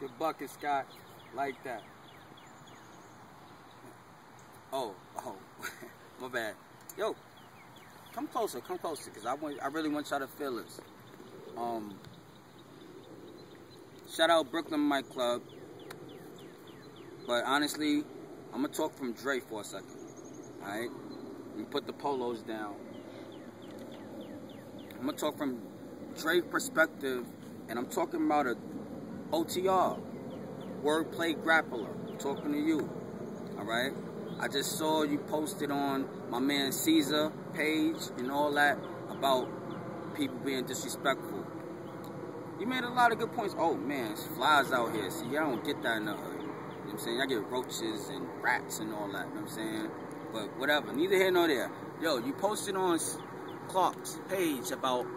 your bucket, Scott, like that. Oh, my bad. Yo, come closer, cause I really want y'all to feel this. Shout out Brooklyn Mic Club. But honestly, I'm gonna talk from Dre for a second. Alright? And put the polos down. I'm gonna talk from Dre's perspective, and I'm talking about a OTR, wordplay grappler. I'm talking to you. Alright? I just saw you posted on my man Caesar page and all that about people being disrespectful. You made a lot of good points. Oh man, it's flies out here. See, I don't get that in the hood. You know what I'm saying? I get roaches and rats and all that. You know what I'm saying? But whatever. Neither here nor there. Yo, you posted on Clark's page about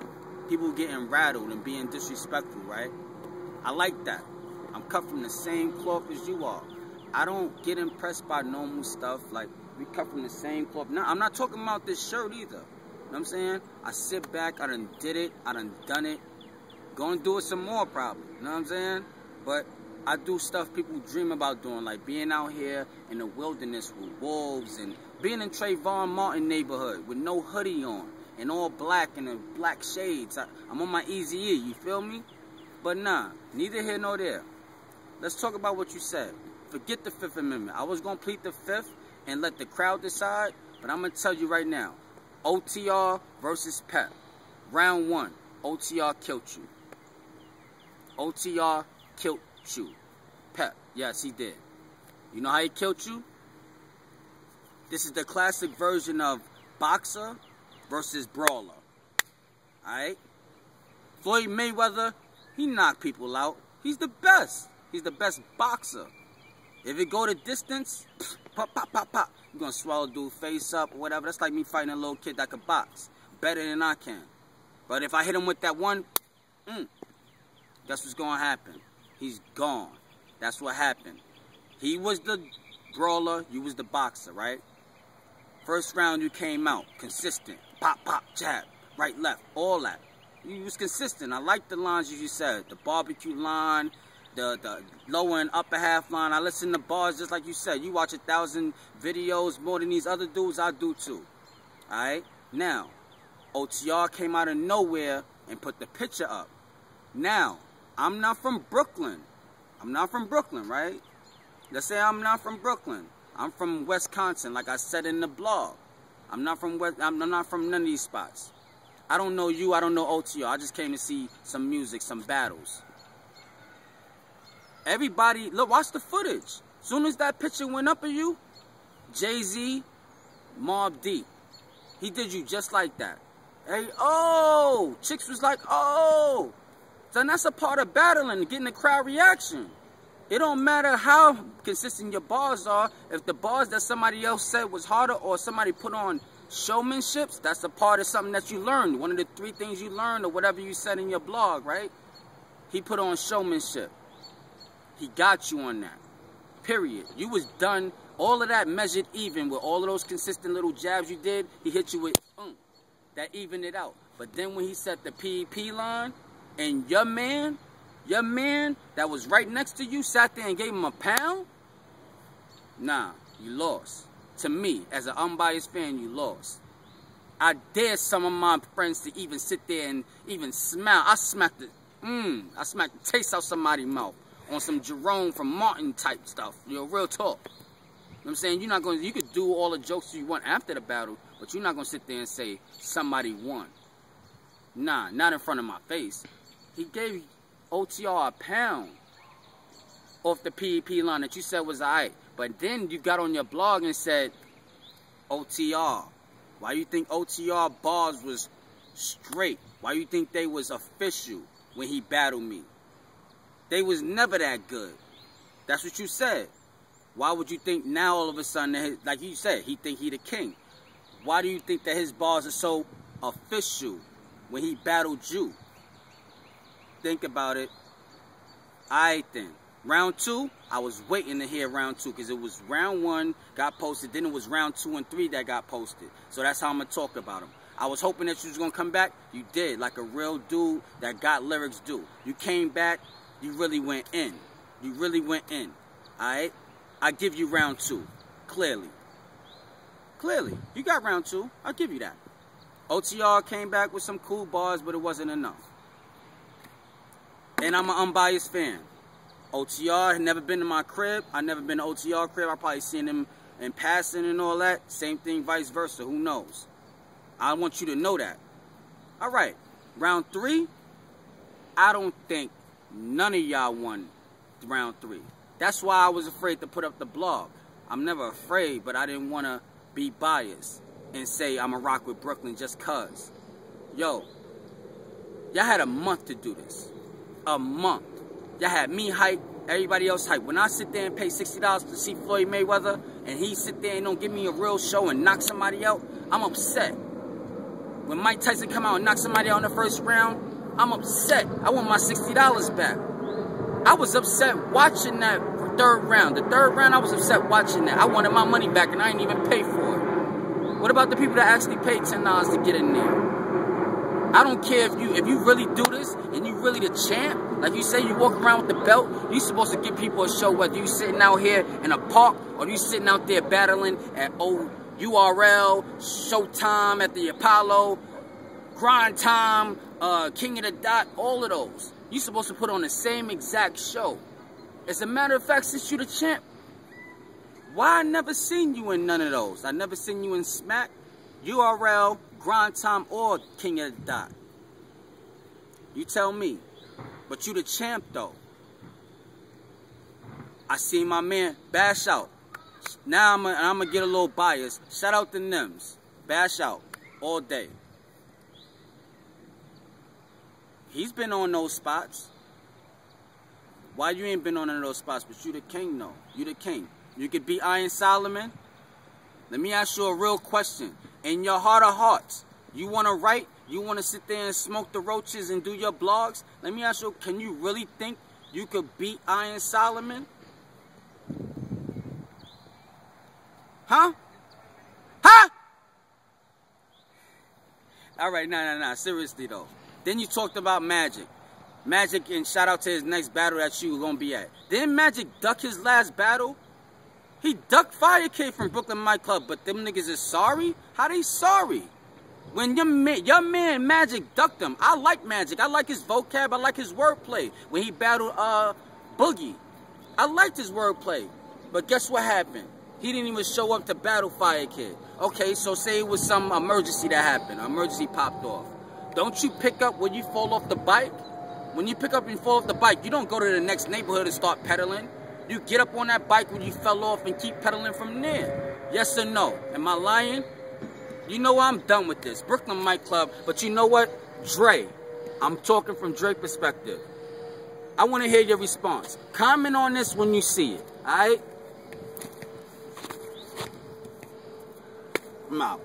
people getting rattled and being disrespectful, right? I like that. I'm cut from the same cloth as you are. I don't get impressed by normal stuff. Like, we cut from the same cloth. Now, I'm not talking about this shirt either. You know what I'm saying? I sit back. I done did it. I done it. Gonna do it some more probably, you know what I'm saying? But I do stuff people dream about doing, like being out here in the wilderness with wolves and being in Trayvon Martin neighborhood with no hoodie on and all black and the black shades. I'm on my easy E, you feel me? But nah, neither here nor there. Let's talk about what you said. Forget the Fifth Amendment. I was gonna plead the Fifth and let the crowd decide, but I'm gonna tell you right now, OTR versus Pep. Round 1, OTR killed you. OTR killed you. Pep, yes, he did. You know how he killed you? This is the classic version of boxer versus brawler. Alright? Floyd Mayweather, he knocked people out. He's the best. He's the best boxer. If it go to distance, pop, pop, pop, pop. You're going to swallow dude face up or whatever. That's like me fighting a little kid that can box. Better than I can. But if I hit him with that one, guess what's going to happen? He's gone. That's what happened. He was the brawler. You was the boxer, right? First round, you came out. Consistent. Pop, pop, jab. Right, left. All that. You was consistent. I like the lines you said. The barbecue line. The lower and upper half line. I listen to bars just like you said. You watch 1,000 videos more than these other dudes. I do too. Alright? Now, OTR came out of nowhere and put the picture up. Now, I'm not from Brooklyn. I'm not from Brooklyn, right? Let's say I'm not from Brooklyn. I'm from Wisconsin, like I said in the blog. I'm not from I'm not from none of these spots. I don't know you. I don't know OTR. I just came to see some music, some battles. Everybody, look, watch the footage. Soon as that picture went up of you, Jay-Z, Mobb Deep, he did you just like that. Hey, oh, chicks was like, oh. Then that's a part of battling, getting the crowd reaction. It don't matter how consistent your bars are. If the bars that somebody else said was harder or somebody put on showmanships, that's a part of something that you learned. One of the 3 things you learned or whatever you said in your blog, right? He put on showmanship. He got you on that. Period. You was done. All of that measured even with all of those consistent little jabs you did. He hit you with, that evened it out. But then when he set the PEP line, and your man that was right next to you sat there and gave him a pound, nah, you lost. To me, as an unbiased fan, you lost. I dare some of my friends to even sit there and even smile. I smacked the taste out somebody's mouth on some Jerome from Martin type stuff. You know, real talk. You know what I'm saying? You're not going to, you could do all the jokes you want after the battle, but you're not going to sit there and say somebody won. Nah, not in front of my face. He gave OTR a pound off the PEP line that you said was alright. But then you got on your blog and said, OTR. Why you think OTR bars was straight? Why you think they was official when he battled me? They was never that good. That's what you said. Why would you think now all of a sudden, like you said, he think he the king? Why do you think that his bars are so official when he battled you? Think about it. Alright then. Round 2, I was waiting to hear round 2 because it was round 1 got posted, then it was round 2 and 3 that got posted. So that's how I'm going to talk about him. I was hoping that you was going to come back. You did, like a real dude that got lyrics do. You came back, you really went in. You really went in. Alright? I give you round 2. Clearly. Clearly. You got round 2. I'll give you that. OTR came back with some cool bars, but it wasn't enough. And I'm an unbiased fan. OTR had never been to my crib. I never been to OTR crib. I probably seen him in passing and all that. Same thing, vice versa. Who knows? I want you to know that. All right. Round 3. I don't think none of y'all won round 3. That's why I was afraid to put up the blog. I'm never afraid, but I didn't want to be biased and say I'm a rock with Brooklyn just cuz. Yo, y'all had a month to do this. A month. Y'all had me hype, everybody else hype. When I sit there and pay $60 to see Floyd Mayweather, and he sit there and don't give me a real show and knock somebody out, I'm upset. When Mike Tyson come out and knock somebody out in the first round, I'm upset. I want my $60 back. I was upset watching that third round. The third round, I was upset watching that. I wanted my money back, and I didn't even pay for it. What about the people that actually paid $10 to get in there? I don't care if you really do this and you really the champ. Like you say, you walk around with the belt. You supposed to give people a show, whether you sitting out here in a park or you sitting out there battling at URL, Showtime at the Apollo, Grind Time, King of the Dot, all of those. You supposed to put on the same exact show. As a matter of fact, since you the champ, why I never seen you in none of those? I never seen you in Smack, URL, Grind Time, or King of the Dot. You tell me. But you the champ, though. I seen my man Bash Out. Now I'm gonna get a little biased. Shout out to Nims. Bash Out. All day. He's been on those spots. Why you ain't been on none of those spots? But you the king, though. You the king. You could beat Iron Solomon. Let me ask you a real question. In your heart of hearts, you want to write? You want to sit there and smoke the roaches and do your blogs? Let me ask you, can you really think you could beat Iron Solomon? Huh? Huh? All right, nah. Seriously, though. Then you talked about Magic. Magic, and shout out to his next battle that you were going to be at. Didn't Magic duck his last battle? He ducked Fire Kid from Brooklyn Mic Club, but them niggas is sorry? How they sorry? When your man Magic ducked him. I like Magic. I like his vocab. I like his wordplay. When he battled Boogie, I liked his wordplay. But guess what happened? He didn't even show up to battle Fire Kid. Okay, so say it was some emergency that happened. Emergency popped off. Don't you pick up when you fall off the bike? When you pick up and fall off the bike, you don't go to the next neighborhood and start pedaling. You get up on that bike when you fell off and keep pedaling from there. Yes or no? Am I lying? You know what? I'm done with this. Brooklyn Mic Club. But you know what? Dre. I'm talking from Dre perspective. I want to hear your response. Comment on this when you see it. Alright? I'm out.